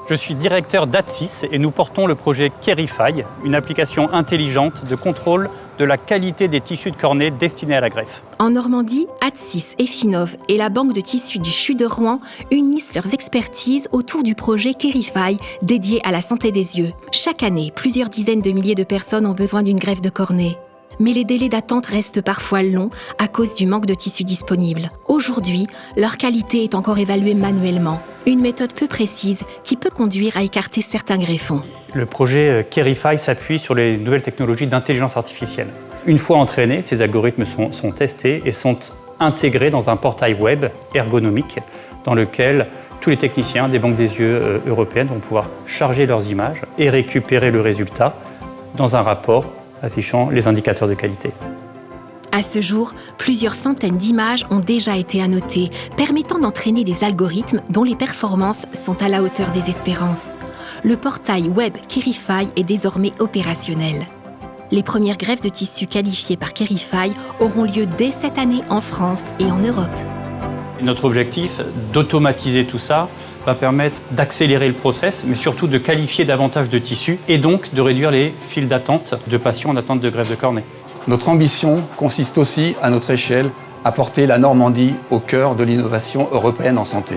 Je suis directeur d'Adsys et nous portons le projet Kerify, une application intelligente de contrôle de la qualité des tissus de cornée destinés à la greffe. En Normandie, Adsys, Effinov et la Banque de tissus du CHU de Rouen unissent leurs expertises autour du projet Kerify dédié à la santé des yeux. Chaque année, plusieurs dizaines de milliers de personnes ont besoin d'une greffe de cornée. Mais les délais d'attente restent parfois longs à cause du manque de tissus disponibles. Aujourd'hui, leur qualité est encore évaluée manuellement. Une méthode peu précise qui peut conduire à écarter certains greffons. Le projet Kerify s'appuie sur les nouvelles technologies d'intelligence artificielle. Une fois entraînés, ces algorithmes sont testés et sont intégrés dans un portail web ergonomique dans lequel tous les techniciens des banques des yeux européennes vont pouvoir charger leurs images et récupérer le résultat dans un rapport affichant les indicateurs de qualité. À ce jour, plusieurs centaines d'images ont déjà été annotées, permettant d'entraîner des algorithmes dont les performances sont à la hauteur des espérances. Le portail web Kerify est désormais opérationnel. Les premières greffes de tissus qualifiées par Kerify auront lieu dès cette année en France et en Europe. Notre objectif d'automatiser tout ça va permettre d'accélérer le process, mais surtout de qualifier davantage de tissus et donc de réduire les files d'attente de patients en attente de greffe de cornée. Notre ambition consiste aussi, à notre échelle, à porter la Normandie au cœur de l'innovation européenne en santé.